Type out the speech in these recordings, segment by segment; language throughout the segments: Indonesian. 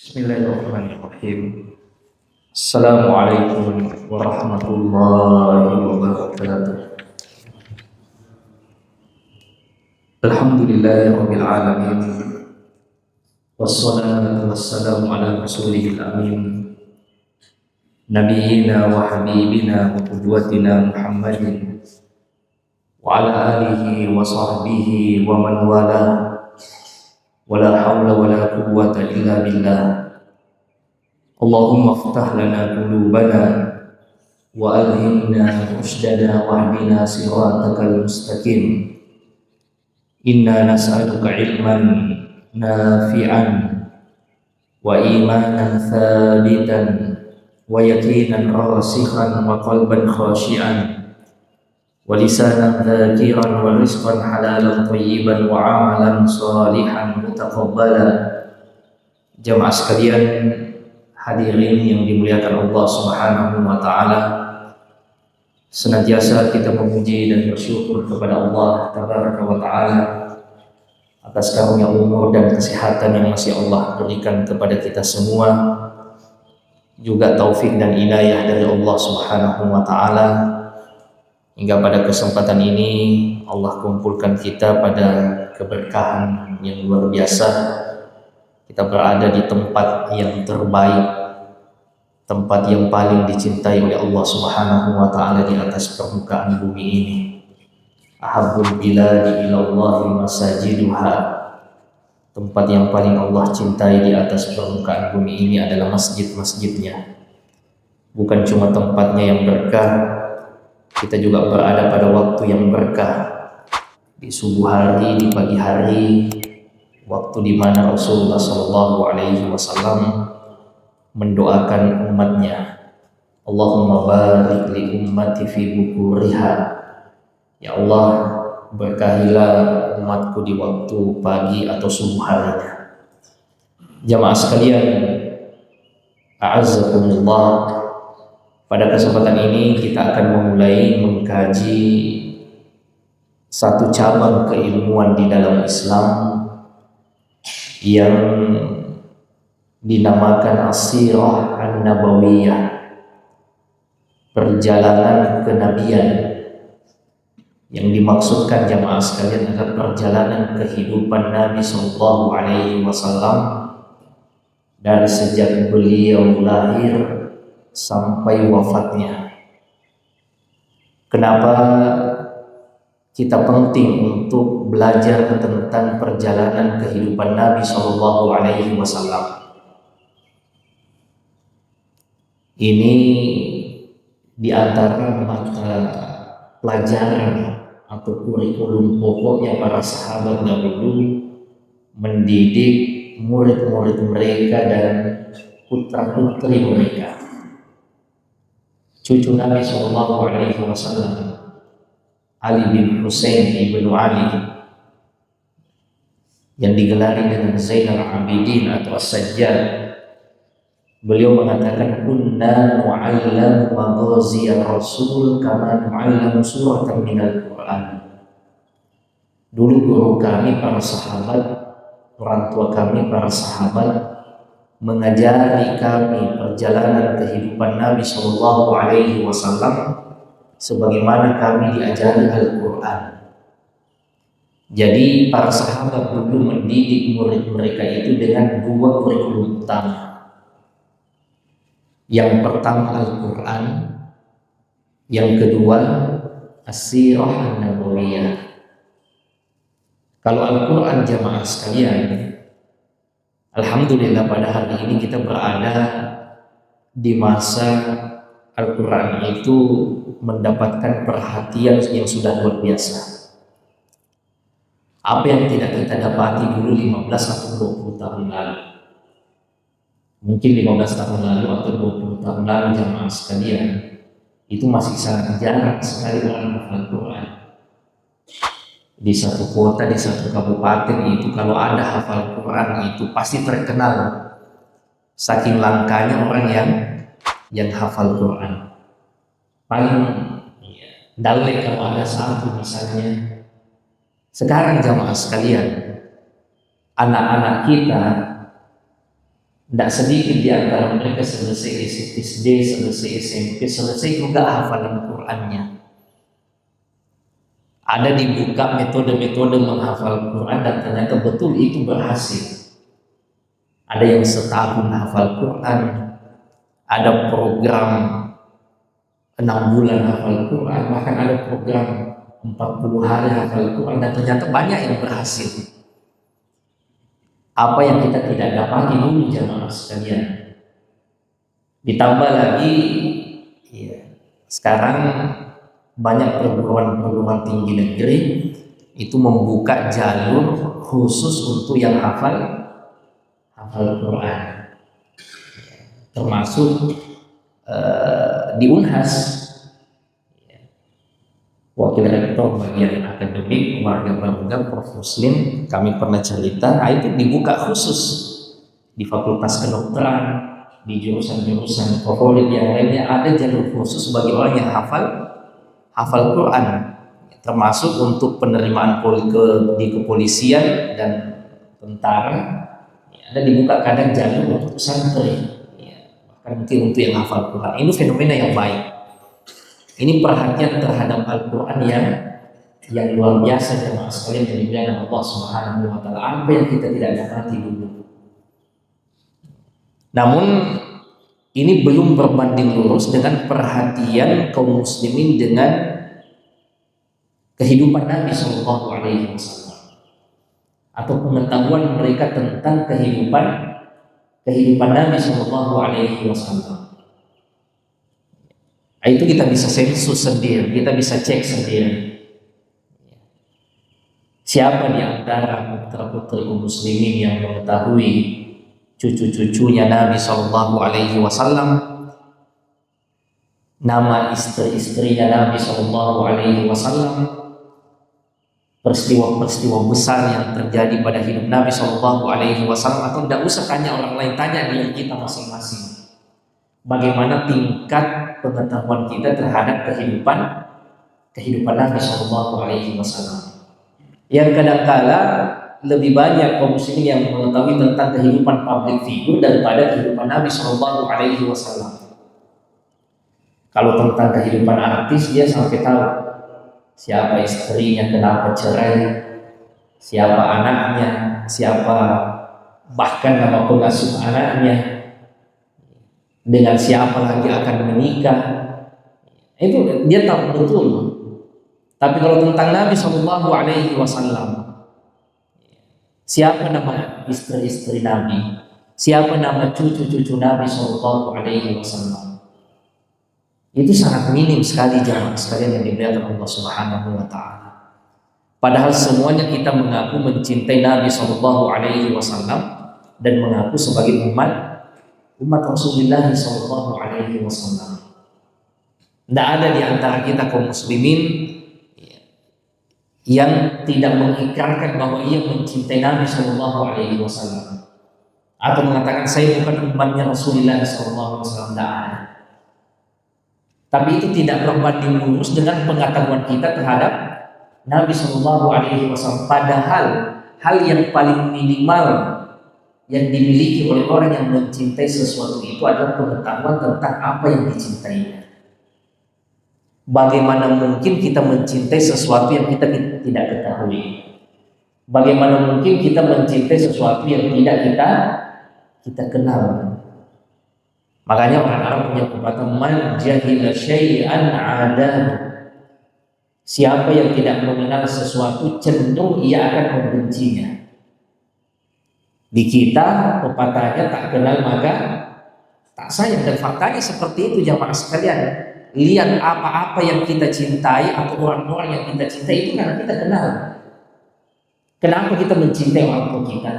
Bismillahirrahmanirrahim. Assalamualaikum warahmatullahi wabarakatuh. Alhamdulillahirabbil alamin. Wassalatu wassalamu ala rasulil amin. Nabiyyina wa habibina wa qudwatina Muhammadin wa ala alihi wa sahbihi wa man wala. Wala hawla wala quwwata illa billah. Allahumma iftah lana qulubana wa alhimna rushdana wahdina siratakal mustaqim. Inna nas'aluka ilman nafi'an wa imanan thabitan wa yaqinan rasikhan wa qalban khashi'an wa lisanan dzakiran wa rizqan halalan thayyiban wa amalan salihan mutaqabbala. Jamaah sekalian hadirin yang dimuliakan Allah Subhanahu wa taala, senantiasa kita memuji dan bersyukur kepada Allah Tabaraka wa taala atas karunia umur dan kesehatan yang masih Allah berikan kepada kita semua, juga taufik dan inayah dari Allah Subhanahu wa taala hingga pada kesempatan ini Allah kumpulkan kita pada keberkahan yang luar biasa. Kita berada di tempat yang terbaik, tempat yang paling dicintai oleh Allah Subhanahu wa taala di atas permukaan bumi ini. Ahabbul biladi ilallahi masajiduha. Tempat yang paling Allah cintai di atas permukaan bumi ini adalah masjid-masjidnya. Bukan cuma tempatnya yang berkah, kita juga berada pada waktu yang berkah, di subuh hari, di pagi hari, waktu di mana Rasulullah SAW mendoakan umatnya, Allahumma barik li ummati fi bukuriha. Ya Allah, berkahilah umatku di waktu pagi atau subuh harinya. Jamaah sekalian, a'azzakumullah. Pada kesempatan ini kita akan memulai mengkaji satu cabang keilmuan di dalam Islam yang dinamakan As-Sirah An-Nabawiyah, perjalanan kenabian. Yang dimaksudkan jamaah sekalian adalah perjalanan kehidupan Nabi Sallallahu Alaihi Wasallam dari sejak beliau lahir sampai wafatnya. Kenapa kita penting untuk belajar tentang perjalanan kehidupan Nabi Shallallahu Alaihi Wasallam? Ini di antara mata pelajaran atau kurikulum pokoknya para sahabat dahulu mendidik murid-murid mereka dan putra-putri mereka. Cucu Nabi Shallallahu Alaihi Wasallam, Ali bin Husain ibnu Ali, yang digelari dengan Zainal Abidin atau As-Sajjad, beliau mengatakan, kunna nu'allam maghaziyar Rasul kama nu'allam suratan minal Quran. Dulu guru kami para sahabat, orang tua kami para sahabat, mengajari kami perjalanan kehidupan Nabi Shallallahu Alaihi Wasallam sebagaimana kami diajari Al-Quran. Jadi para sahabat dulu mendidik murid mereka itu dengan dua kurikulum utama. Yang pertama Al-Quran, yang kedua As-Sirah An-Nabawiyah. Kalau Al-Quran jamaah sekalian, alhamdulillah pada hari ini kita berada di masa Al-Quran itu mendapatkan perhatian yang sudah luar biasa. Apa yang tidak kita dapati dulu 15 atau 20 tahun lalu. Mungkin 15 tahun lalu atau 20 tahun lalu jamaah sekalian, itu masih sangat jarang sekali orang menghafal Quran. Di satu kota, di satu kabupaten itu kalau ada hafal Quran itu pasti terkenal. Saking langkanya orang yang hafal Quran. Paling dalek kalau ada satu misalnya. Sekarang jamaah sekalian, anak-anak kita Tidak sedikit di antara mereka selesai SD, selesai SMP, selesai juga hafalan Qur'annya. Ada dibuka metode-metode menghafal Quran dan ternyata betul itu berhasil. Ada yang setahun hafal Quran, ada program 6 bulan hafal Quran, bahkan ada program 40 hari hafal Quran, dan ternyata banyak yang berhasil. Apa yang kita tidak dapati dulu jamaah sekalian. Ditambah lagi, ya, sekarang banyak perguruan tinggi negeri itu membuka jalur khusus untuk yang hafal Quran, termasuk di Unhas, wakil rektor bagian akademik warga bangga Prof. Muslim, kami pernah cerita, itu dibuka khusus di Fakultas Kedokteran, di jurusan-jurusan favorit yang lainnya ada jalur khusus bagi orang yang hafal Quran, termasuk untuk penerimaan di kepolisian dan tentara. Ada dibuka kadang jalur untuk santri, bahkan mungkin untuk yang hafal Quran. Ini fenomena yang baik. Ini perhatian terhadap Al-Quran yang luar biasa jemaah sekalian yang dimuliakan Allah Subhanahu wa taala. Apa yang kita tidak dapati dulu. Namun ini belum berbanding lurus dengan perhatian kaum muslimin dengan kehidupan Nabi Shallallahu Alaihi Wasallam atau pengetahuan mereka tentang kehidupan Nabi Shallallahu Alaihi Wasallam. Itu kita bisa sensus sendiri, kita bisa cek sendiri. Siapa di antara putra-putri muslimin yang mengetahui cucu-cucunya Nabi Shallallahu Alaihi Wasallam, nama istri-istrinya Nabi Shallallahu Alaihi Wasallam, peristiwa-peristiwa besar yang terjadi pada hidup Nabi Shallallahu Alaihi Wasallam, atau tidak usah tanya orang lain, tanya diri kita masing-masing. Bagaimana tingkat pengetahuan kita terhadap kehidupan Nabi Shallallahu Alaihi Wasallam? Yang kadangkala lebih banyak kaum muslimin yang mengetahui tentang kehidupan public figure daripada kehidupan Nabi Shallallahu Alaihi Wasallam. Kalau tentang kehidupan artis, dia sampai tahu siapa istrinya, kenapa cerai, siapa anaknya, siapa bahkan nama pengasuh anaknya, dengan siapa lagi akan menikah. Itu dia tahu betul. Tapi kalau tentang Nabi Shallallahu Alaihi Wasallam, siapa nama istri-istri Nabi, siapa nama cucu-cucu Nabi Shallallahu Alaihi Wasallam, itu sangat minim sekali jamaah sekalian yang dimuliakan Allah Subhanahu wa taala. Padahal semuanya kita mengaku mencintai Nabi Shallallahu Alaihi Wasallam dan mengaku sebagai umat Rasulullah Shallallahu Alaihi Wasallam. Tidak ada di antara kita kaum muslimin yang tidak mengikrarkan bahwa ia mencintai Nabi Shallallahu Alaihi Wasallam atau mengatakan saya bukan umatnya Rasulullah Shallallahu Alaihi Wasallam. Tidak ada. Tapi itu tidak berbanding lurus dengan pengetahuan kita terhadap Nabi Shallallahu Alaihi Wasallam. Padahal hal yang paling minimal yang dimiliki oleh orang yang mencintai sesuatu itu adalah pengetahuan tentang apa yang dicintainya. Bagaimana mungkin kita mencintai sesuatu yang kita tidak ketahui? Bagaimana mungkin kita mencintai sesuatu yang tidak kita kenal? Makanya orang Arab punya pepatah, man jahila syai'an 'adahu. Siapa yang tidak mengenal sesuatu cenderung ia akan membencinya. Di kita pepatahnya tak kenal maka tak sayang, dan faktanya seperti itu jamaah sekalian. Lihat apa-apa yang kita cintai atau orang-orang yang kita cintai itu karena kita kenal. Kenapa kita mencintai orang tua kita?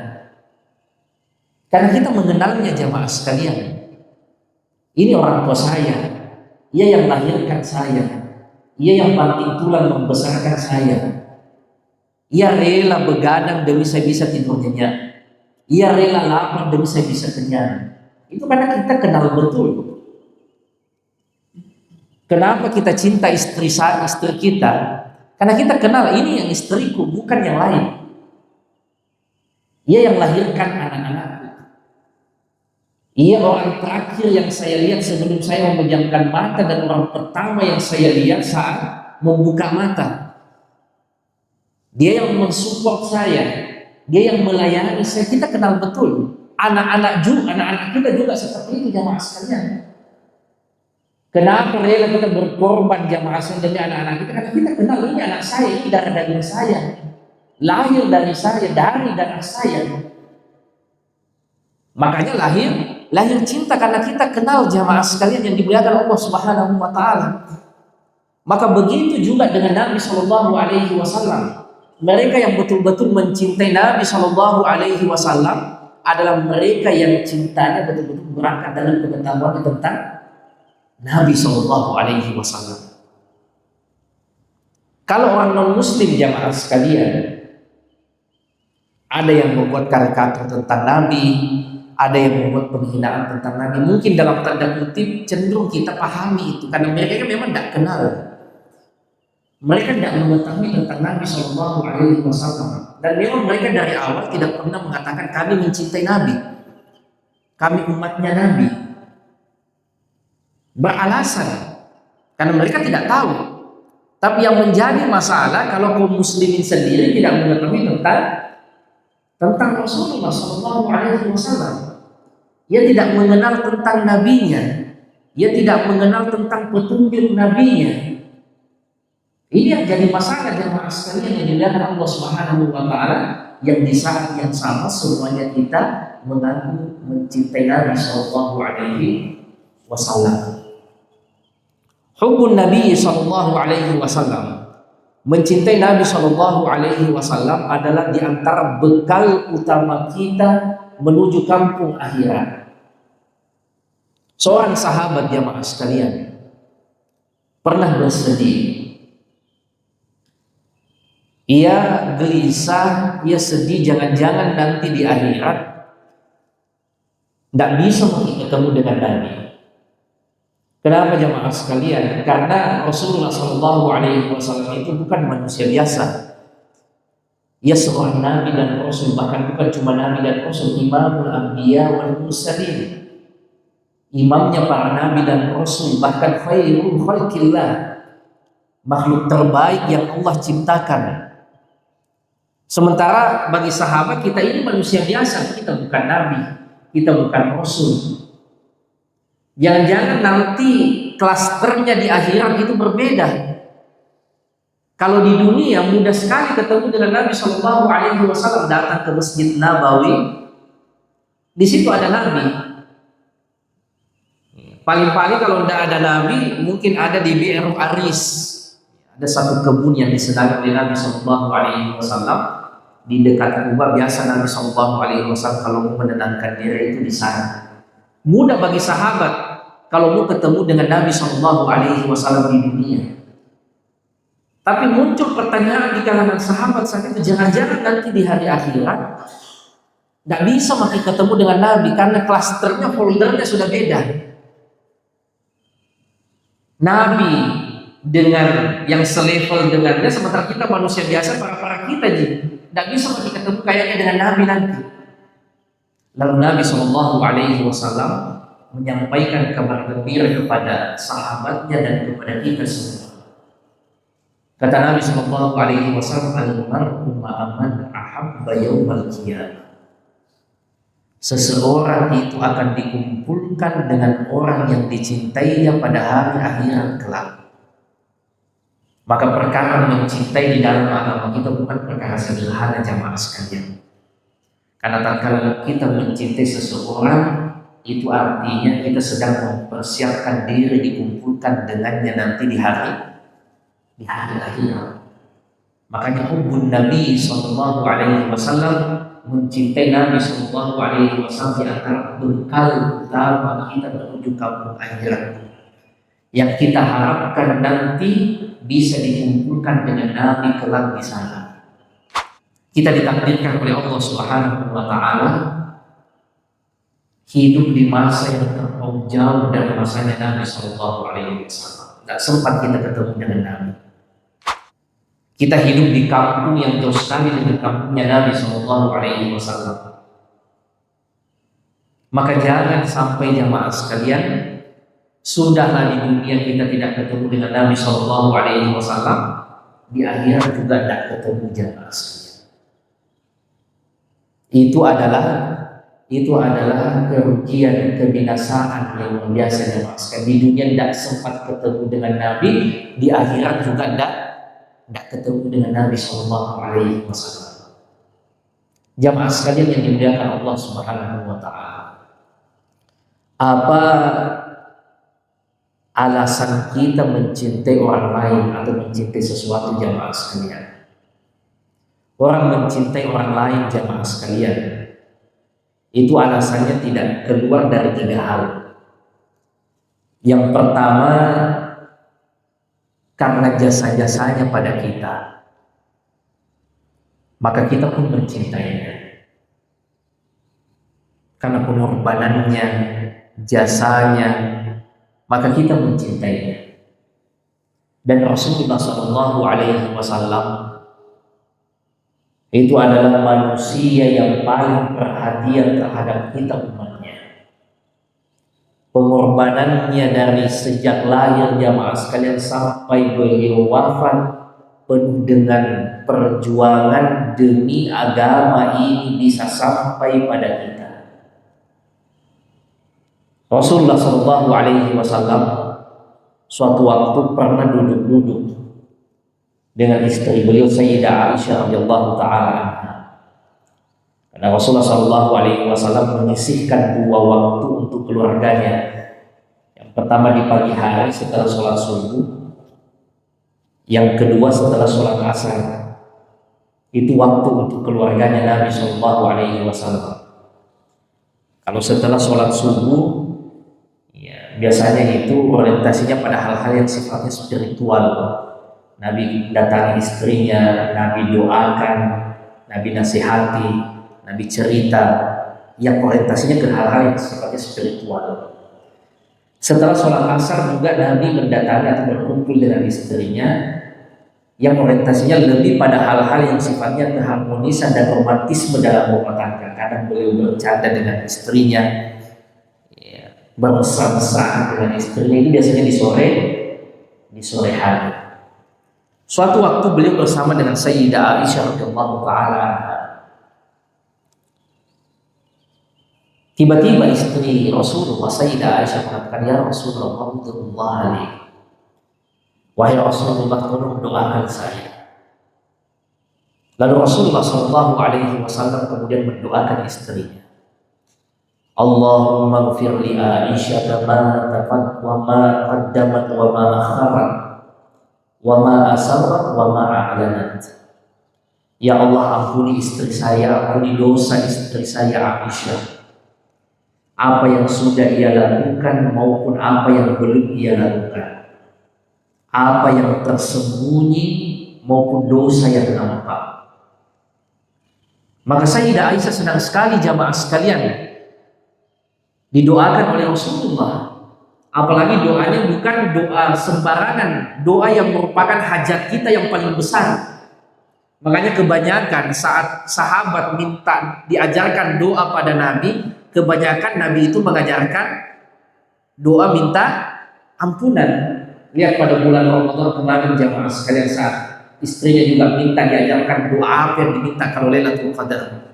Karena kita mengenalnya jamaah sekalian. Ini orang tua saya, ia yang lahirkan saya, ia yang banting tulang membesarkan saya, ia rela begadang demi saya bisa tidur nyenyak, ia rela lapar demi saya bisa kenyang. Itu karena kita kenal betul. Kenapa kita cinta istri kita? Karena kita kenal ini yang istriku, bukan yang lain. Ia yang lahirkan anak-anakku. Ia orang terakhir yang saya lihat sebelum saya memejamkan mata, dan orang pertama yang saya lihat saat membuka mata. Dia yang mensupport saya, dia yang melayani saya. Kita kenal betul. Anak-anak kita juga seperti itu, jamaah sekalian. Kenapa rela kita berkorban, jamaah sekalian, demi anak-anak kita? Karena kita kenal, ini anak saya, ini darah daging saya, lahir dari saya, dari darah saya. Makanya lahir cinta, karena kita kenal, jamaah sekalian yang dimuliakan Allah Subhanahu wa taala. Maka begitu juga dengan Nabi Shallallahu alaihi wasallam. Mereka yang betul-betul mencintai Nabi Shallallahu alaihi wasallam adalah mereka yang cintanya betul-betul berangkat dalam pengetahuan tentang Nabi Shallallahu alaihi wasallam. Kalau orang non-muslim, jamaah sekalian, ada yang membuat karikatur tentang Nabi, ada yang membuat penghinaan tentang Nabi. Mungkin dalam tanda kutip cenderung kita pahami itu, karena mereka memang tidak kenal. Mereka tidak mengetahui tentang Nabi Shallallahu Alaihi Wasallam, dan memang mereka dari awal tidak pernah mengatakan kami mencintai Nabi, kami umatnya Nabi. Beralasan karena mereka tidak tahu. Tapi yang menjadi masalah kalau kaum muslimin sendiri tidak mengetahui tentang Rasulullah Shallallahu Alaihi Wasallam. Ia tidak mengenal tentang nabinya, ia tidak mengenal tentang petunjuk nabinya. Ini yang jadi masalah, jemaah sekalian yang dimuliakan Allah Subhanahu wa taala, yang di saat yang sama semuanya kita mengaku mencintai Nabi sallallahu alaihi wasallam. Hubbun Nabi sallallahu alaihi wasallam, mencintai Nabi sallallahu alaihi wasallam adalah di antara bekal utama kita menuju kampung akhirat. Seorang sahabat, jemaah sekalian, pernah bersedih. Ia gelisah, ia sedih, jangan-jangan nanti di akhirat tidak bisa ketemu dengan Nabi. Kenapa, jemaah sekalian? Karena Rasulullah Shallallahu Alaihi Wasallam itu bukan manusia biasa. Ia seorang Nabi dan Rasul, bahkan bukan cuma Nabi dan Rasul, Imamul Anbiya wal Mursalin, imamnya para Nabi dan Rasul, bahkan khairul khalqillah, makhluk terbaik yang Allah ciptakan. Sementara bagi sahabat, kita ini manusia biasa, kita bukan Nabi, kita bukan Rasul. Jangan-jangan nanti klasternya di akhirat itu berbeda. Kalau di dunia mudah sekali ketemu dengan Nabi Shallallahu Alaihi Wasallam, datang ke Masjid Nabawi, di situ ada Nabi. Paling-paling kalau tidak ada Nabi, mungkin ada di Bi'r Aris, ada satu kebun yang disenangi oleh Nabi Shallallahu Alaihi Wasallam. Di dekat Kuba, biasa Nabi Shallallahu Alaihi Wasallam kalau mau menenangkan diri itu di sana. Mudah bagi sahabat kalau mau ketemu dengan Nabi Shallallahu Alaihi Wasallam di dunia. Tapi muncul pertanyaan di kalangan sahabat saat itu, jangan-jangan nanti di hari akhirat tidak bisa makin ketemu dengan Nabi karena klasternya, foldernya sudah beda. Nabi dengan yang selevel dengannya, sementara kita manusia biasa, para kita tidak bisa lagi ketemu kayaknya dengan Nabi nanti. Lalu Nabi Shallallahu Alaihi Wasallam menyampaikan kabar gembira kepada sahabatnya dan kepada kita semua. Kata Nabi Shallallahu Alaihi Wasallam, al-mar'u ma'aman ahabba yaumal qiyamah. Seseorang itu akan dikumpulkan dengan orang yang dicintainya pada hari akhirat kelak. Maka perkara mencintai di dalam agama kita bukan perkara sederhana, jamaah sekalian. Karena tatkala kita mencintai seseorang, itu artinya kita sedang mempersiapkan diri dikumpulkan dengannya nanti di hari akhirat. Makanya hubbun Nabi Sallallahu Alaihi Wasallam, mencintai Nabi Sallallahu Alaihi Wasallam di antara bekal utama kita menuju kampung akhirat, yang kita harapkan nanti bisa dikumpulkan dengan Nabi kelak di sana. Kita ditakdirkan oleh Allah Subhanahu wa taala hidup di masa yang terpaut jauh dari masanya Nabi Sallallahu Alaihi Wasallam. Tidak sempat kita ketemu dengan Nabi. Kita hidup di kampung yang jauh sekali dengan kampungnya Nabi Sallallahu Alaihi Wasallam. Maka jangan sampai jamaah sekalian, sudahlah di dunia kita tidak ketemu dengan Nabi Shallallahu Alaihi Wasallam, di akhirat juga tidak ketemu jamaah sekalian. Itu adalah kerugian, kebinasaan yang luar biasa jamaah sekalian. Di dunia tidak sempat ketemu dengan Nabi, di akhirat juga tidak ketemu dengan Nabi Shallallahu Alaihi Wasallam. Jamaah sekalian yang dimuliakan Allah Subhanahu Wa Taala. Apa alasan kita mencintai orang lain atau mencintai sesuatu jamaah sekalian? Orang mencintai orang lain jamaah sekalian, itu alasannya tidak keluar dari 3 hal. Yang pertama, karena jasa-jasanya pada kita, maka kita pun mencintainya. Karena pengorbanannya, jasanya, maka kita mencintainya. Dan Rasulullah Shallallahu Alaihi Wasallam itu adalah manusia yang paling perhatian terhadap kita umatnya. Pengorbanannya dari sejak lahir jamaah sekalian sampai beliau wafat penuh dengan perjuangan demi agama ini bisa sampai pada kita. Rasulullah Shallallahu Alaihi Wasallam suatu waktu pernah duduk-duduk dengan istri beliau Sayyidah Aisyah radhiyallahu taala anha. Karena Rasulullah Shallallahu Alaihi Wasallam menyisihkan 2 waktu untuk keluarganya. Yang pertama di pagi hari setelah sholat subuh, yang kedua setelah sholat asar. Itu waktu untuk keluarganya Nabi Shallallahu Alaihi Wasallam. Kalau setelah sholat subuh, biasanya itu orientasinya pada hal-hal yang sifatnya spiritual. Nabi datangi istrinya, Nabi doakan, Nabi nasihati, Nabi cerita, yang orientasinya ke hal-hal yang sifatnya spiritual. Setelah sholat asar juga Nabi mendatangi atau berkumpul dengan istrinya, yang orientasinya lebih pada hal-hal yang sifatnya keharmonisan dan romantisme dalam rumah tangga. Kadang beliau bercanda dengan istrinya, bersama dengan istrinya, itu biasanya di sore hari. Suatu waktu beliau bersama dengan Sayyidah Aisyah radhiyallahu taala. Tiba-tiba istri Rasulullah Sayyidah Aisyah mengatakan, "Ya Rasulullah, udhullah alaihi." Wahai Rasulullah, tolong doakan saya. Lalu Rasulullah Shallallahu Alaihi Wasallam kemudian mendoakan istrinya. Allahumma ighfir li Aisyah ma taqaddama wa ma qaddamat wa ma akharat wa ma asarrat wa ma a'lanat. Ya Allah, ampuni istri saya, ampuni dosa istri saya Aisyah. Apa yang sudah ia lakukan maupun apa yang belum ia lakukan. Apa yang tersembunyi maupun dosa yang nampak. Maka Sayyidah Aisyah senang sekali jamaah sekalian didoakan oleh Rasulullah. Apalagi doanya bukan doa sembarangan, doa yang merupakan hajat kita yang paling besar. Makanya kebanyakan saat sahabat minta diajarkan doa pada Nabi, kebanyakan Nabi itu mengajarkan doa minta ampunan. Lihat pada bulan Ramadan kemarin jamaah sekalian, saat istrinya juga minta diajarkan doa apa yang diminta kalau Lailatul Qadar.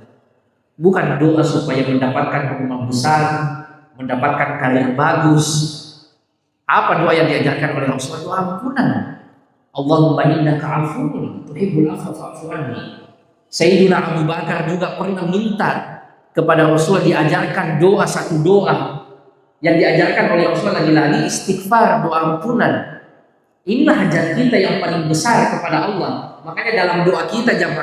Bukan doa supaya mendapatkan hukuman besar, mendapatkan karir bagus. Apa doa yang diajarkan oleh Rasulullah? Doa ampunan. Allahumma innaka afuwwun tuhibbul afwa fa'fu anni. Sayyidina Abu Bakar juga pernah minta kepada Rasulullah diajarkan doa, satu doa yang diajarkan oleh Rasulullah lagi-lagi istighfar, doa ampunan. Inilah hajat kita yang paling besar kepada Allah. Makanya dalam doa kita jangan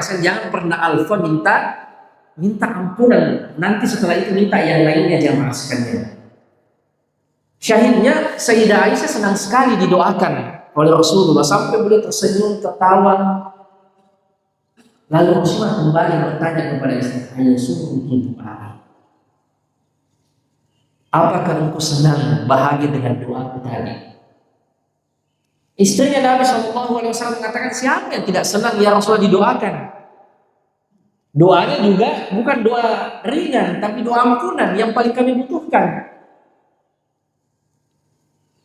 pernah alfa minta ampunan, nanti setelah itu minta yang lainnya jamaah sekalian. Syahidnya Sayyidah Aisyah senang sekali didoakan oleh Rasulullah sampai beliau tersenyum, tertawa. Lalu Rasulullah kembali bertanya kepada istri, "Ayah sungguh gitu Pak, apakah engkau senang, bahagia dengan doaku tadi?" Istrinya Nabi SAW mengatakan, siapa yang tidak senang ya Rasulullah didoakan? Doanya juga bukan doa ringan, tapi doa ampunan yang paling kami butuhkan.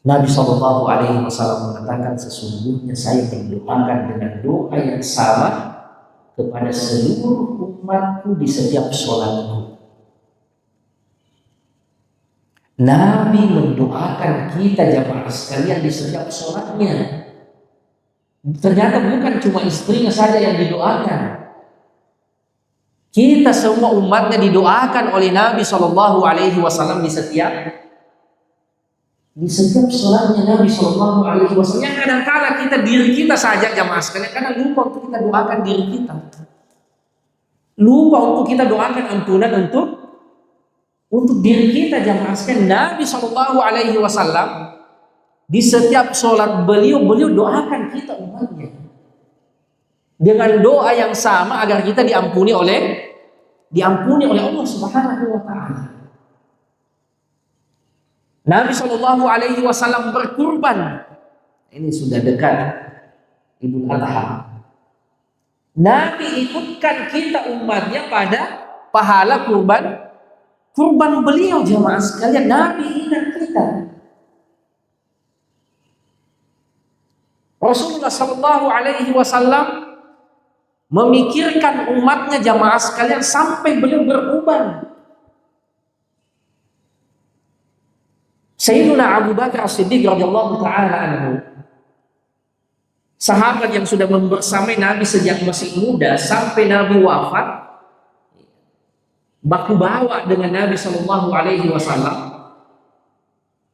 Nabi Shallallahu Alaihi Wasallam mengatakan, sesungguhnya saya mendoakan dengan doa yang sama kepada seluruh umatku di setiap sholatku. Nabi mendoakan kita jamaah sekalian di setiap sholatnya. Ternyata bukan cuma istrinya saja yang didoakan. Kita semua umatnya didoakan oleh Nabi Shallallahu Alaihi Wasallam di setiap sholatnya Nabi Shallallahu Alaihi Wasallam. Yang kadang-kala kita diri kita saja jamaah sekalian karena lupa untuk kita doakan diri kita, lupa untuk kita doakan ampunan untuk diri kita jamaah sekalian. Nabi Shallallahu Alaihi Wasallam di setiap sholat beliau doakan kita umatnya dengan doa yang sama agar kita diampuni oleh Allah Subhanahu wa taala. Nabi Shallallahu Alaihi Wasallam berkurban. Ini sudah dekat Idul Adha. Nabi ikutkan kita umatnya pada pahala kurban beliau jamaah sekalian. Nabi ingat kita. Rasulullah Shallallahu Alaihi Wasallam memikirkan umatnya jamaah sekalian sampai beliau beruban. Sayyiduna Abu Bakar As-Siddiq radhiyallahu taala anhu, sahabat yang sudah membersamai Nabi sejak masih muda sampai Nabi wafat, baku bawa dengan Nabi Shallallahu Alaihi Wasallam.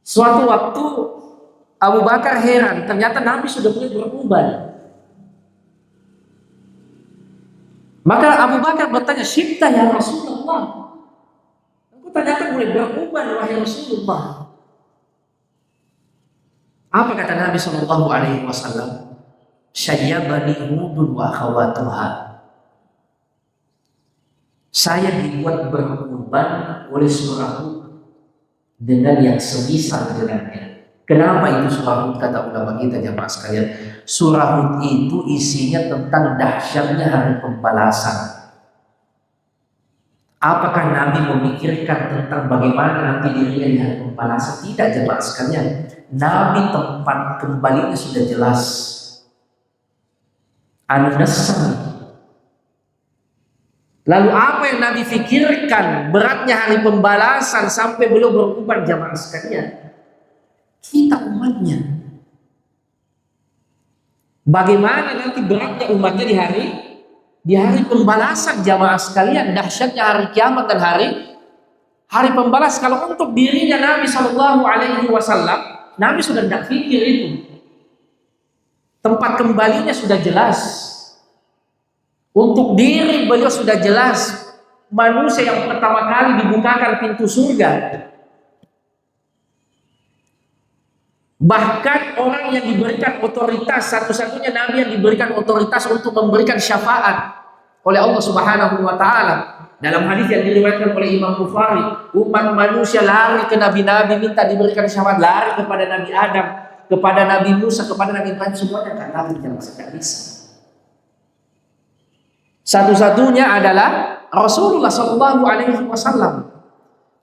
Suatu waktu Abu Bakar heran, ternyata Nabi sudah mulai beruban. Maka Abu Bakar bertanya, "Syibta ya Rasulullah? Aku ternyata mulai beruban wahai Rasulullah." Apa kata Nabi Shallallahu Alaihi Wasallam? "Syayyabani Hudun wa akhawatuha." Saya dibuat beruban oleh surah Hud dengan yang semisal dengannya. Kenapa itu surah Hud? Kata ulama kita jamaah sekalian, surah Hud itu isinya tentang dahsyatnya hari pembalasan. Apakah Nabi memikirkan tentang bagaimana nanti dirinya di hari pembalasan? Tidak jemaah sekalian. Nabi tempat kembalinya sudah jelas. An-Nasr. Lalu apa yang Nabi pikirkan beratnya hari pembalasan sampai beliau beruban jemaah sekalian? Kita umatnya. Bagaimana nanti beratnya umatnya di hari pembalasan jamaah sekalian, dahsyatnya hari kiamat dan hari pembalas. Kalau untuk dirinya Nabi Shallallahu Alaihi Wasallam, Nabi sudah tidak pikir itu. Tempat kembalinya sudah jelas. Untuk diri beliau sudah jelas. Manusia yang pertama kali dibukakan pintu surga. Bahkan orang yang diberikan otoritas, satu-satunya Nabi yang diberikan otoritas untuk memberikan syafaat oleh Allah Subhanahu wa taala. Dalam hadis yang diriwayatkan oleh Imam Bukhari, umat manusia lari ke nabi-nabi minta diberikan syafaat, lari kepada Nabi Adam, kepada Nabi Musa, kepada Nabi Ibrahim, semuanya kan Nabi yang tidak bisa. Satu-satunya adalah Rasulullah Shallallahu Alaihi Wasallam.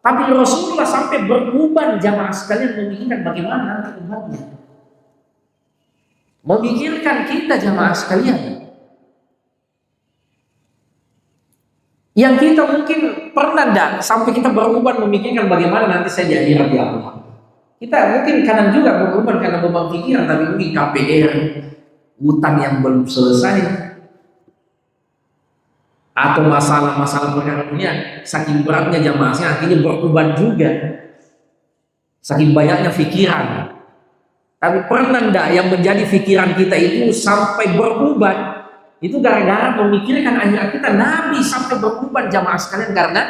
Tapi Rasulullah sampai beruban jamaah sekalian memikirkan bagaimana nanti umatnya. Memikirkan kita jamaah sekalian. Yang kita mungkin pernah tidak sampai kita beruban memikirkan bagaimana nanti saya jadi Nabi Allah. Kita mungkin kadang juga beruban karena beban pikiran, tapi mungkin KPR, utang yang belum selesai, atau masalah-masalah perkara dunia, saking beratnya jamaahnya akhirnya beruban juga, saking banyaknya pikiran. Tapi pernah enggak yang menjadi pikiran kita itu sampai beruban? Itu gara-gara memikirkan akhirat kita. Nabi sampai beruban jamaah sekalian karena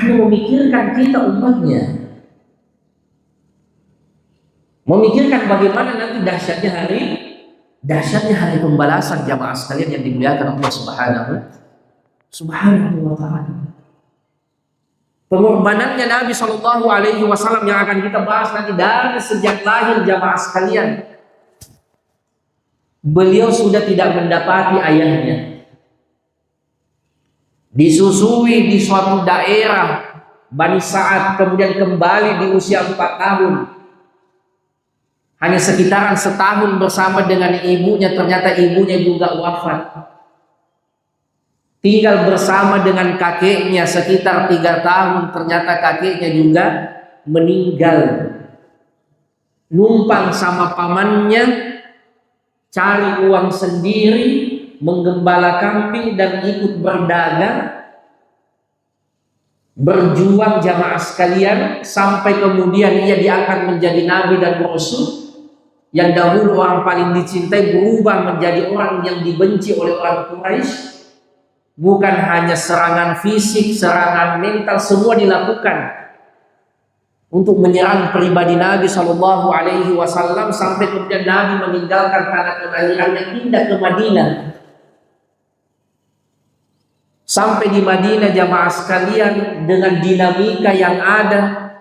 memikirkan kita umatnya, memikirkan bagaimana nanti dahsyatnya hari pembalasan jamaah sekalian yang dimuliakan Allah Subhanahu wa taala. Pengorbanannya Nabi Shallallahu Alaihi Wasallam yang akan kita bahas nanti dari sejak lahir jamaah sekalian. Beliau sudah tidak mendapati ayahnya. disusui di suatu daerah Bani Sa'ad, kemudian kembali di usia 4 tahun. Hanya sekitaran setahun bersama dengan ibunya, ternyata ibunya juga wafat. Tinggal bersama dengan kakeknya sekitar 3 tahun, ternyata kakeknya juga meninggal. Numpang sama pamannya, cari uang sendiri, menggembala kambing dan ikut berdagang, berjuang jamaah sekalian, sampai kemudian ia diangkat menjadi nabi dan rasul. Yang dahulu orang paling dicintai berubah menjadi orang yang dibenci oleh orang Quraisy. Bukan hanya serangan fisik, serangan mental, semua dilakukan untuk menyerang pribadi Nabi Shallallahu Alaihi Wasallam, sampai kemudian Nabi meninggalkan tanah kelahirannya, pindah ke Madinah. Sampai di Madinah jamaah sekalian, dengan dinamika yang ada,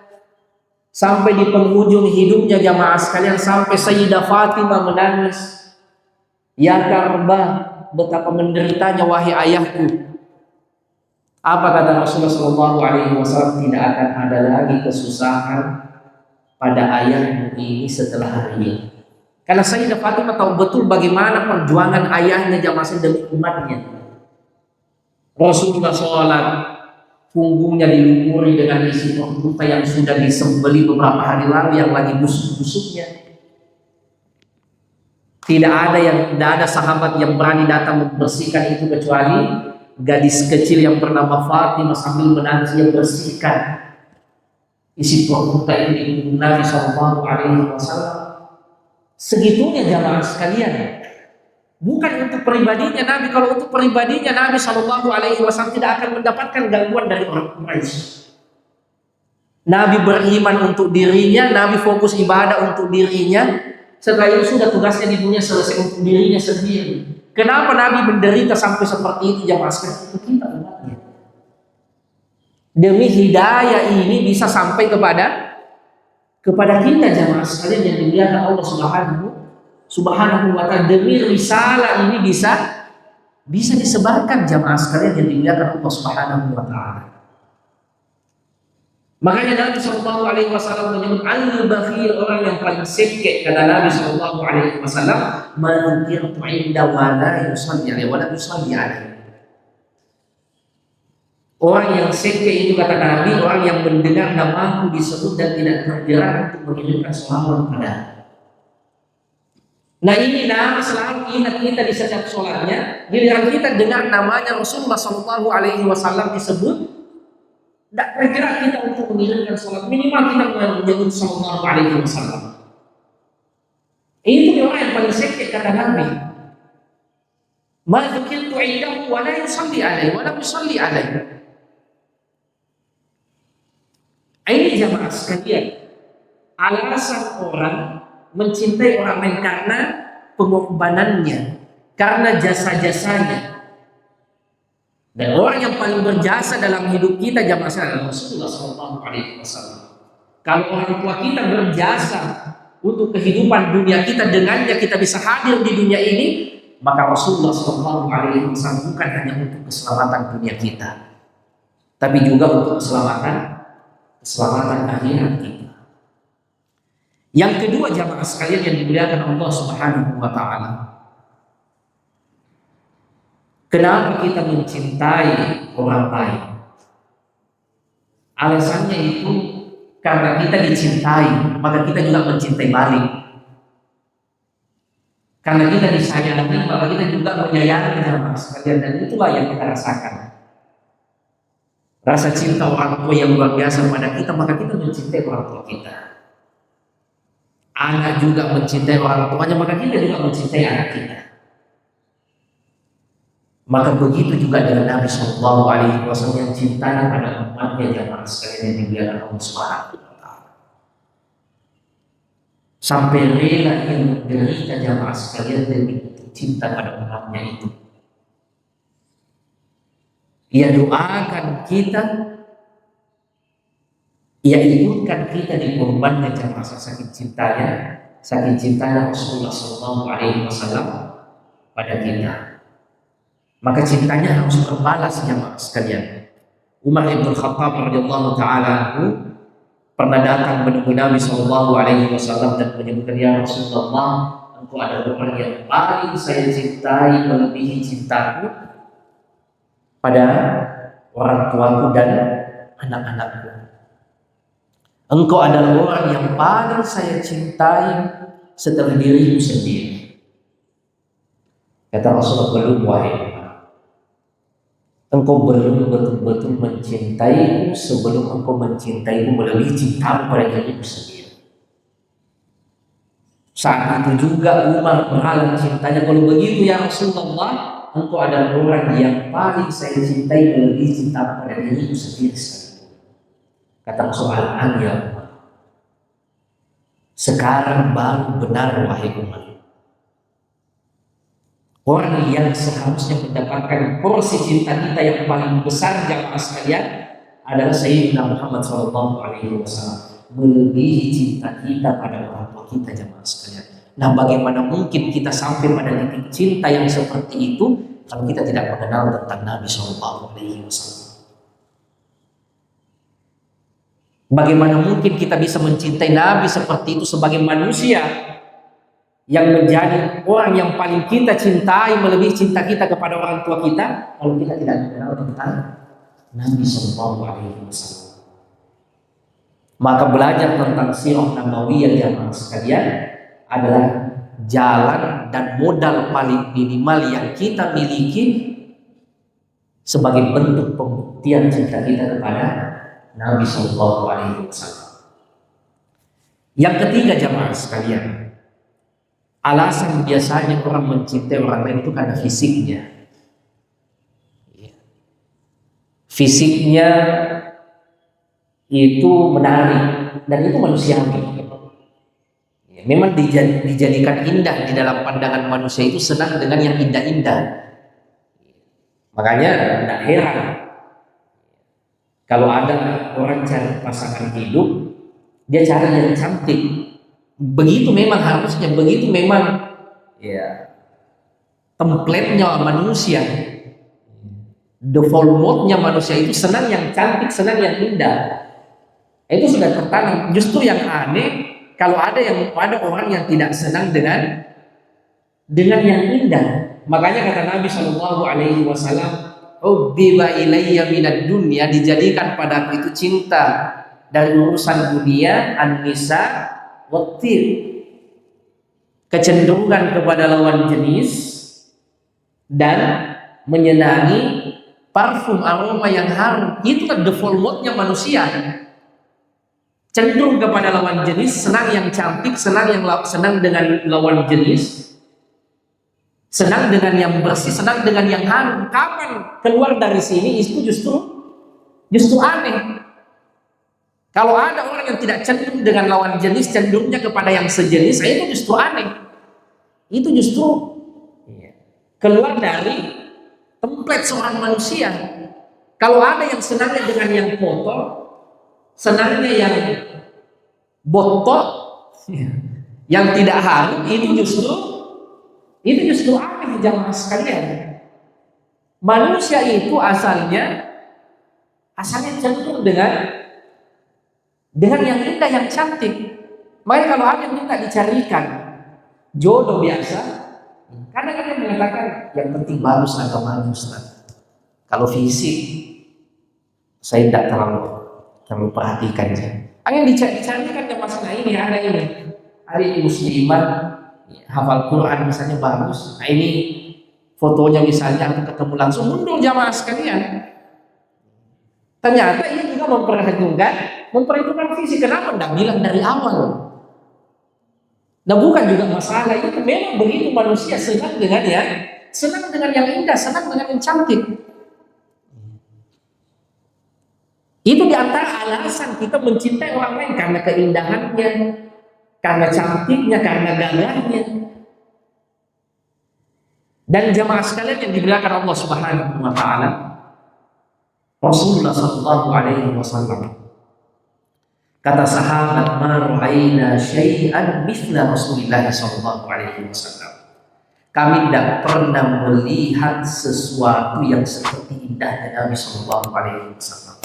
sampai di penghujung hidupnya jamaah sekalian, sampai Sayyidah Fatimah menangis, "Ya Karbah, betapa menderitanya wahai ayahku." Apa kata Rasulullah SAW? Tidak akan ada lagi kesusahan pada ayahmu ini setelah hari ini. Karena Sayyidah Fatimah tahu betul bagaimana perjuangan ayahnya jamaah demi umatnya. Rasulullah sholat, punggungnya dilumuri dengan isi unta yang sudah disembeli beberapa hari lalu, yang lagi busuk-busuknya. Tidak ada sahabat yang berani datang membersihkan itu kecuali gadis kecil yang bernama Fatimah. Sambil menangis dia bersihkan isi unta ini di punggung Nabi Sallallahu Alaihi Wasallam. Segitunya jamaah sekalian. Bukan untuk pribadinya Nabi. Kalau untuk pribadinya Nabi Shallallahu Alaihi Wasallam tidak akan mendapatkan gangguan dari orang Quraisy. Nabi beriman untuk dirinya, Nabi fokus ibadah untuk dirinya. Setelah itu sudah tugasnya di dunia selesai untuk dirinya sendiri. Kenapa Nabi menderita sampai seperti itu jamaah sekalian? Itu kita umatnya. Demi hidayah ini bisa sampai kepada kita jamaah sekalian yang dimuliakan Allah Subhanahu wa ta'ala. Demi risalah ini bisa disebarkan jamaah sekalian yang dimuliakan Allah Subhanahu wa ta'ala. Makanya Nabi Sallallahu Alaihi Wasallam menyebut al-bakhil, orang yang paling sedekah. Kata Nabi Sallallahu Alaihi Wasallam, "Man yuti'u 'inda wa la yusalli 'alaihi wa la yusalli 'alaihi." Orang yang sedekah itu kata Nabi, orang yang mendengar namaku disebut dan tidak tergerak untuk mengirimkan salawat padaku. Nah ini Nabi selalu ingat kita di setiap sholatnya. Giliran kita dengar namanya Rasulullah Sallallahu Alaihi Wasallam disebut, tidak tergerak kita untuk mengirimkan sholat. Minimal kita menyebut Sallallahu Alaihi Wasallam. Itu orang yang paling sedikit kata Nabi. "Ma dzukirtu 'indahu wa la yusalli 'alaihi wa la yusalli 'alaihi." Ini jamaah sekalian, alasan orang mencintai orang lain karena pengorbanannya, karena jasa-jasanya. Dan orang yang paling berjasa dalam hidup kita jamaah sekalian Rasulullah SAW. Kalau orang tua kita berjasa untuk kehidupan dunia kita, dengannya kita bisa hadir di dunia ini, maka Rasulullah SAW bukan hanya untuk keselamatan dunia kita, tapi juga untuk keselamatan akhirat kita. Yang kedua jamaah sekalian yang dimuliakan Allah Subhanahu wa ta'ala, kenapa kita mencintai orang lain? Alasannya itu karena kita dicintai, maka kita juga mencintai balik. Karena kita disayangi, maka kita juga menyayangi jamaah sekalian, dan itulah yang kita rasakan. Rasa cinta orang tua yang luar biasa pada kita, maka kita mencintai orang tua kita. Anak juga mencintai orang tuanya, maka kita juga mencintai anak kita. Maka begitu juga dengan Nabi Sallallahu Alaihi Wasallam yang cintanya pada umatnya jamaah sekalian yang dimuliakan Allah Subhanahu wa ta'ala. Sampai rela yang menderita jamaah sekalian demi cinta pada umatnya itu. Ia doakan kita, ia ikutkan kita di korbannya jamaah saking cintanya Rasulullah Sallallahu Alaihi Wasallam pada kita. maka cintanya harus berbalas jamaah sekalian. Umar bin Khattab radhiyallahu taala anhu pernah datang menemui Nabi Shallallahu Alaihi Wasallam dan menyebutkan, ya Rasulullah, engkau adalah orang yang paling saya cintai melebihi cintaku pada orang tuaku dan anak-anakku. Engkau adalah orang yang paling saya cintai setelah diriku sendiri. Kata Rasulullah, belum wahai Umar, engkau belum betul-betul mencintaiku sebelum engkau mencintaiku melebihi cintamu pada dirimu sendiri. Saat itu juga Umar berhalang cintanya, kalau begitu ya Rasulullah, engkau adalah orang yang paling saya cintai melebihi cintamu pada dirimu sendiri sekalipun. Kata Rasulullah, ya Umar, sekarang baru benar wahai Umar. Orang yang seharusnya mendapatkan porsi cinta kita yang paling besar jamaah sekalian adalah Sayyidina Muhammad SAW, melebihi cinta kita pada orang tua kita jamaah sekalian. Nah, bagaimana mungkin kita sampai pada titik cinta yang seperti itu kalau kita tidak mengenal tentang Nabi SAW? Bagaimana mungkin kita bisa mencintai Nabi seperti itu sebagai manusia yang menjadi orang yang paling kita cintai melebihi cinta kita kepada orang tua kita kalau kita tidak mengenal tentang Nabi Sallallahu Alaihi Wasallam? Maka belajar tentang sirah nabawiyah jamaah sekalian adalah jalan dan modal paling minimal yang kita miliki sebagai bentuk pembuktian cinta kita kepada Nabi Sallallahu Alaihi Wasallam. Yang ketiga jamaah sekalian, alasan biasanya orang mencintai orang lain itu karena fisiknya. Fisiknya itu menarik dan itu manusiawi. Memang dijadikan indah di dalam pandangan manusia, itu senang dengan yang indah-indah. Makanya tidak heran kalau ada orang cari pasangan hidup, dia cari yang cantik. Begitu memang harusnya, begitu memang ya template-nya manusia, default mode-nya manusia itu senang yang cantik, senang yang indah. Itu sudah tertanam. Justru yang aneh kalau ada orang yang tidak senang dengan yang indah. Makanya kata Nabi Shallallahu Alaihi Wasallam, "Ubbiba ilayya minad dunya," dijadikan padaku itu cinta dari urusan dunia, an-nisa waktu, kecenderungan kepada lawan jenis dan menyenangi parfum aroma yang harum. Itu kan default mode-nya manusia. Cenderung kepada lawan jenis, senang yang cantik, senang dengan lawan jenis, senang dengan yang bersih, senang dengan yang harum. Kapan keluar dari sini itu justru aneh. Kalau ada orang yang tidak cenderung dengan lawan jenis, cenderungnya kepada yang sejenis, itu justru aneh. Itu justru keluar dari template seorang manusia. Kalau ada yang senangnya dengan yang kotor, senangnya yang botok, yang tidak harum, itu justru aneh jamaah sekalian. Manusia itu asalnya cenderung dengan yang indah, yang cantik. Makanya kalau ada yang minta dicarikan jodoh biasa, kadang-kadang mengatakan yang penting bagus agamanya Ustaz. Kalau fisik saya tidak terlalu perhatikan saja. Yang dicarikan yang masalah ini ada ini muslimah, hafal Quran misalnya bagus. Nah ini fotonya misalnya aku ketemu langsung, mundur jamaah sekalian. Ternyata ia juga memperhitungkan fisik. Kenapa tidak bilang dari awal? Nah bukan juga masalah itu, memang begitu manusia senang dengan yang indah, senang dengan yang cantik. Itu diantara alasan kita mencintai orang lain, karena keindahannya, karena cantiknya, karena gagahnya. Dan jamaah sekalian yang dimuliakan Allah Subhanahu wa taala, Rasulullah sallallahu alaihi wasallam kata sahabat, "Ma ra'ayna syai'an mithla Rasulillah sallallahu alaihi wasallam." kami tidak pernah melihat sesuatu yang seperti indahnya Nabi Shallallahu Alaihi Wasallam,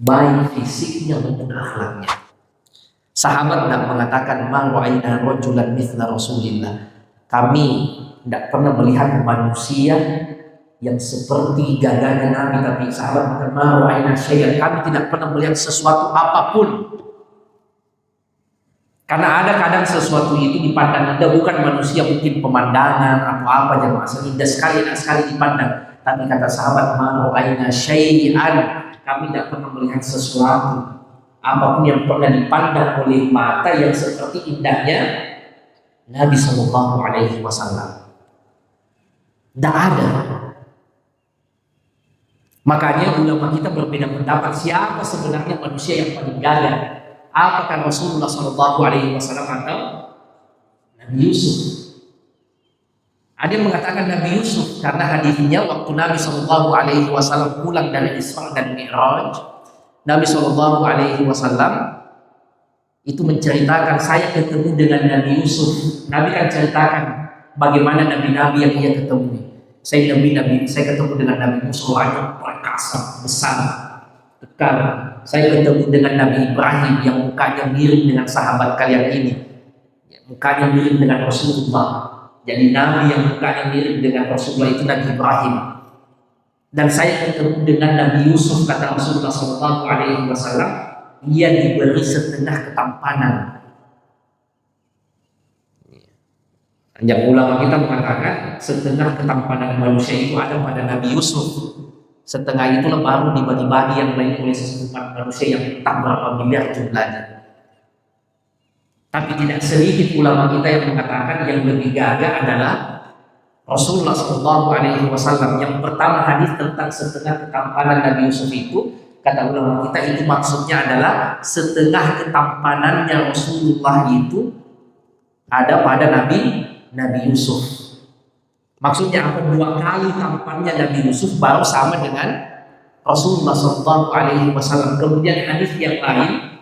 baik fisiknya maupun akhlaknya. Sahabat tidak mengatakan ma ra'ayna rajulan mithla Rasulillah, kami tidak pernah melihat manusia yang seperti gagahnya Nabi. Tapi sahabat mengatakan ma ra'ayna syai'an, kami tidak pernah melihat sesuatu apapun. Karena ada kadang sesuatu itu dipandang indah, bukan manusia, mungkin pemandangan atau apa, jemaah, indah sekali, enak sekali dipandang. Tapi kata sahabat, ma ra'ayna syai'an, kami tidak pernah melihat sesuatu apapun yang pernah dipandang oleh mata yang seperti indahnya Nabi Sallallahu Alaihi Wasallam. Tidak ada. Makanya ulama kita berbeda pendapat siapa sebenarnya manusia yang paling gagah. Apakah Rasulullah Shallallahu Alaihi Wasallam atau Nabi Yusuf? Ada yang mengatakan Nabi Yusuf karena hadisnya waktu Nabi Shallallahu Alaihi Wasallam pulang dari Isra dan Mi'raj, Nabi Shallallahu Alaihi Wasallam itu menceritakan, saya ketemu dengan Nabi Yusuf. Nabi kan ceritakan bagaimana nabi-nabi yang ia ketemu. Saya ketemu dengan Nabi Musa, wajah perkasa, besar, kekal. Saya ketemu dengan Nabi Ibrahim yang mukanya mirip dengan sahabat kalian ini, mukanya mirip dengan Rasulullah. Jadi Nabi yang mukanya mirip dengan Rasulullah itu Nabi Ibrahim. Dan saya ketemu dengan Nabi Yusuf, kata Rasulullah Sallallahu Alaihi Wasallam, ia diberi setengah ketampanan. Yang ulama kita mengatakan setengah ketampanan manusia itu ada pada Nabi Yusuf. Setengah itulah baru dibagi-bagi yang lain oleh sesama manusia yang tak berapa miliar jumlahnya. Tapi tidak sedikit ulama kita yang mengatakan yang lebih gagah adalah Rasulullah Shallallahu Alaihi Wasallam. Yang pertama hadis tentang setengah ketampanan Nabi Yusuf itu, kata ulama kita itu maksudnya adalah setengah ketampanannya Rasulullah itu ada pada Nabi Yusuf. Maksudnya apa? 2 kali tampannya Nabi Yusuf baru sama dengan Rasulullah Shallallahu Alaihi Wasallam. Kemudian hadis yang lain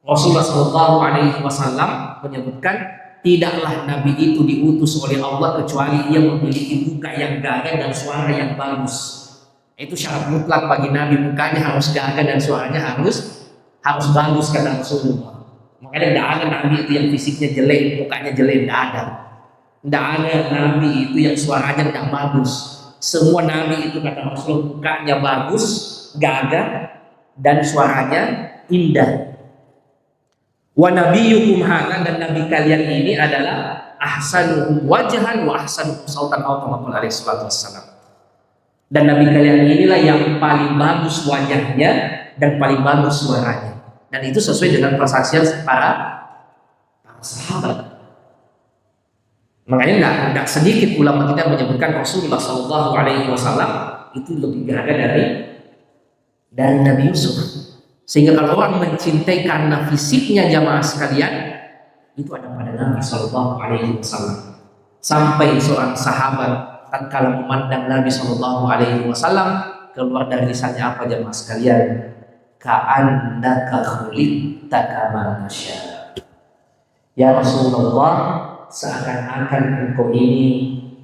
Rasulullah Shallallahu Alaihi Wasallam menyebutkan tidaklah Nabi itu diutus oleh Allah kecuali ia memiliki muka yang gagah dan suara yang bagus. Itu syarat mutlak bagi Nabi, mukanya harus gagah dan suaranya harus bagus, kata Rasulullah. Makanya tidak ada Nabi itu yang fisiknya jelek, mukanya jelek, tidak ada. Tidak ada Nabi itu yang suaranya tidak bagus. Semua Nabi itu kata Rasulullah mukanya bagus, gagah, dan suaranya indah. Wa nabiyyukum hadza, dan nabi kalian ini adalah ahsanuhum wajhan wa ahsanuhum sautan, alaihi salatu wassalam. Dan nabi kalian inilah yang paling bagus wajahnya dan paling bagus suaranya. Dan itu sesuai dengan persaksian para sahabat. Makanya tidak sedikit ulama kita menyebutkan Rasulullah Shallallahu Alaihi Wasallam itu lebih gagah dari Nabi Yusuf. Sehingga kalau orang mencintai karena fisiknya, jamaah sekalian, itu ada pada Nabi Shallallahu Alaihi Wasallam. Sampai seorang sahabat tatkala memandang Nabi Shallallahu Alaihi Wasallam, keluar dari lisannya apa, jamaah sekalian? Ka'annaka khuliqta kama nasya. Ya Rasulullah, seakan-akan engkau ini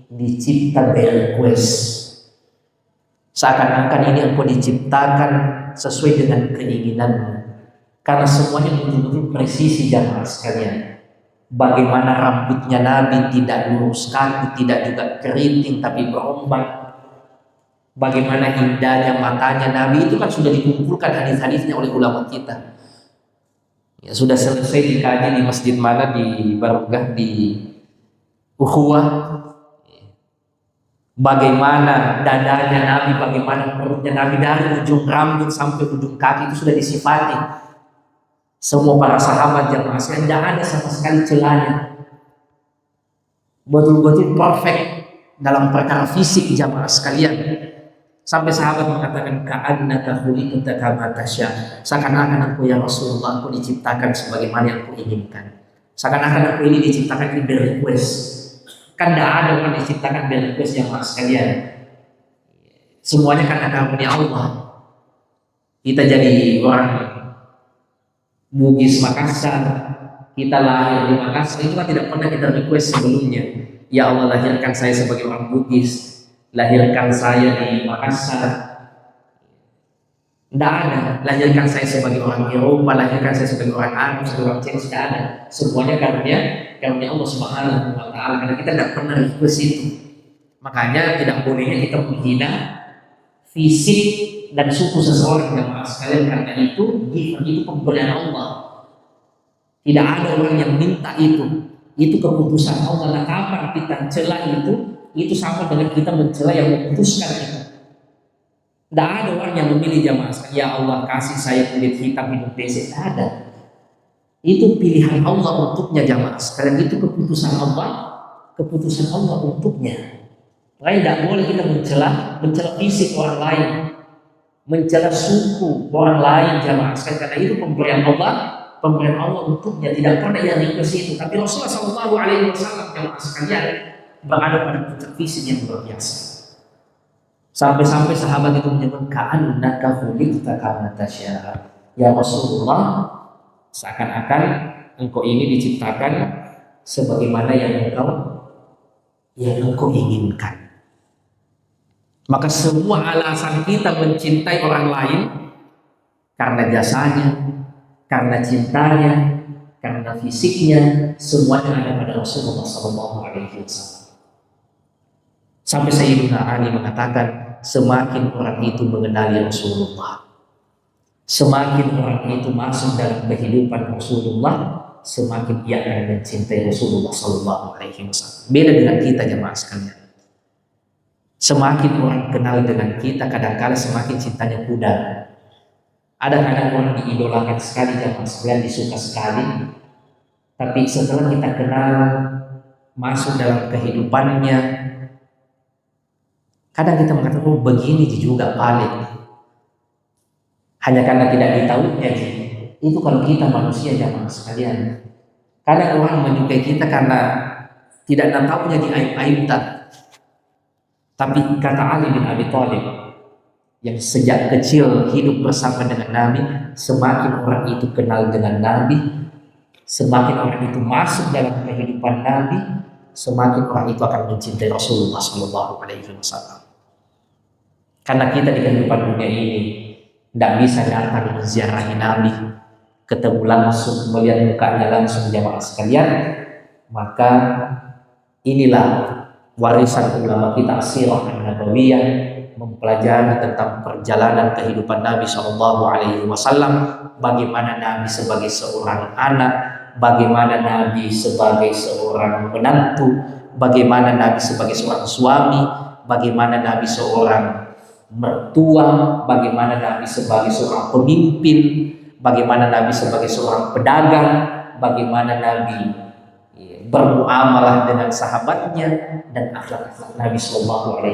dicipta berequest, seakan-akan ini engkau diciptakan sesuai dengan keinginanmu. Karena semuanya betul-betul presisi, jamaah sekalian. Bagaimana rambutnya Nabi tidak lurus kaku, tidak juga keriting tapi berombak. Bagaimana indahnya matanya Nabi, itu kan sudah dikumpulkan hadis-hadisnya oleh ulama kita. Ya, sudah selesai dikaji di masjid mana, di Barokah, di Ukhuwah. Bagaimana dadanya Nabi, bagaimana perutnya Nabi, dari ujung rambut sampai ujung kaki itu sudah disifati. Semua para sahabat jamaah sekalian, tidak ada sama sekali celahnya. Betul-betul perfect dalam perkara fisik, jamaah sekalian. Sampai sahabat mengatakan ka'annaka khuliqta kama tasya, seakan-akan aku ya Rasulullah, aku diciptakan sebagaimana yang aku inginkan. Seakan-akan aku ini diciptakan ini berequest. Kan tidak ada orang diciptakan berequest, jamaah sekalian. Semuanya kan ada karunia Allah. Kita jadi orang Bugis Makassar, kita lahir di Makassar, itu kan tidak pernah kita request sebelumnya. Ya Allah, lahirkan saya sebagai orang Bugis, lahirkan saya di Makassar. Tidak ada. Lahirkan saya sebagai orang Eropa, lahirkan saya sebagai orang Arab, sebagai orang Cina, tidak ada. Semuanya karunia Allah Subhanahu wa Ta'ala. Karena kita tidak pernah ke situ. Makanya tidak bolehnya kita menghina fisik dan suku seseorang, jamaah sekalian, karena itu pemberian Allah. Tidak ada orang yang minta itu. Itu keputusan Allah. Nah, kapan kita celah itu sama dengan kita mencela yang memutuskan itu. Tidak ada orang yang memilih, jamaah sekalian, ya Allah kasih saya kulit hitam hidung pesek. Tidak ada. Itu pilihan Allah untuknya, jamaah sekalian. Itu keputusan Allah untuknya. Lain tidak boleh kita mencela fisik orang lain, mencela suku orang lain, jamaah sekalian, karena itu pemberian Allah untuknya. Tidak pernah yang request itu. Tapi Rasulullah SAW, jamaah sekalian, berada pada puncak fisik yang luar biasa. Sampai-sampai sahabat itu menyebut ka'annaka khuliqta kama tasya. Ya Rasulullah, seakan-akan engkau ini diciptakan sebagaimana yang engkau inginkan. Maka semua alasan kita mencintai orang lain karena jasanya, karena cintanya, karena fisiknya, semuanya ada pada Rasulullah SAW. Sampai Sayyidina Ali mengatakan, semakin orang itu mengenali Rasulullah, semakin orang itu masuk dalam kehidupan Rasulullah, semakin ia akan mencintai Rasulullah SAW. Beda dengan kita, jemaah sekalian. Semakin orang kenal dengan kita, kadang-kadang semakin cintanya pudar. Ada kadang orang diidolakan sekali, jemaah sekalian, disuka sekali, tapi setelah kita kenal, masuk dalam kehidupannya, kadang kita mengatakan, oh begini juga paling. Hanya karena tidak ditahunya. Itu kalau kita manusia, jamaah sekalian. Kadang orang menyukai kita karena tidak tahunya di aib-aibkan. Tapi kata Ali bin Abi Thalib, yang sejak kecil hidup bersama dengan Nabi, semakin orang itu kenal dengan Nabi, semakin orang itu masuk dalam kehidupan Nabi, semakin orang itu akan mencintai Rasulullah SAW. Karena kita di kehidupan dunia ini tidak bisa datang menziarahi Nabi, ketemu langsung, melihat mukanya langsung, jamaah sekalian. Maka inilah warisan ulama kita, sirah an-nabawiyah, mempelajari tentang perjalanan kehidupan Nabi SAW, bagaimana Nabi sebagai seorang anak, bagaimana Nabi sebagai seorang menantu, bagaimana Nabi sebagai seorang suami, bagaimana Nabi seorang mertua, bagaimana Nabi sebagai seorang pemimpin, bagaimana Nabi sebagai seorang pedagang, bagaimana Nabi bermuamalah dengan sahabatnya, dan akhlak Nabi SAW,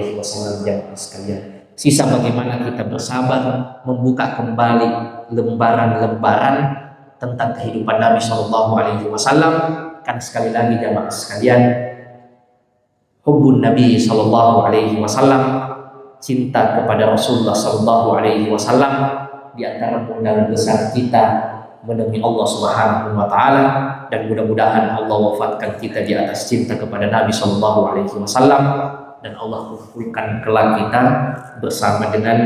jamaah sekalian. Sisa bagaimana kita bersabar membuka kembali lembaran-lembaran tentang kehidupan Nabi SAW. Kan sekali lagi, jamaah sekalian, hubbun Nabi SAW, cinta kepada Rasulullah SAW, di antara modal besar kita menemui Allah Subhanahu wa Ta'ala, dan mudah-mudahan Allah wafatkan kita di atas cinta kepada Nabi SAW, dan Allah kumpulkan kelak kita bersama dengan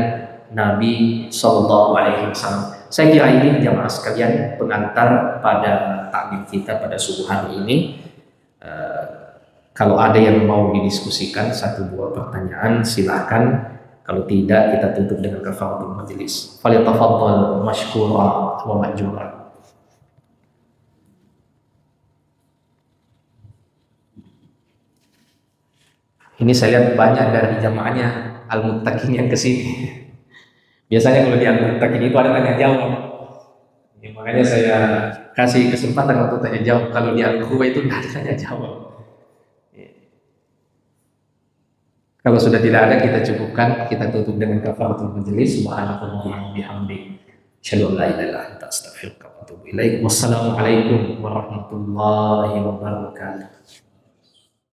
Nabi SAW. Saya kira ini, jamaah sekalian, pengantar pada taklim kita pada subuh hari ini. Kalau ada yang mau didiskusikan satu dua pertanyaan, silahkan. Kalau tidak, kita tutup dengan kafaratul majelis. Falyatafaddal mashkura wa ma'jura. Ini saya lihat banyak dari jamaahnya Al-Muttaqin yang kesini. Biasanya kalau di Al-Muttaqin itu ada tanya jawab. Ya, makanya saya kasih kesempatan untuk tanya jawab. Kalau di Al-Quwa itu tidak ada tanya jawab. Kalau sudah tidak ada, kita cukupkan, kita tutup dengan kafaratul majelis. Subhanallah bihamdi, asyhadu an la ilaha illa anta, astaghfiruka wa atubu ilaik. Wassalamualaikum warahmatullahi wabarakatuh.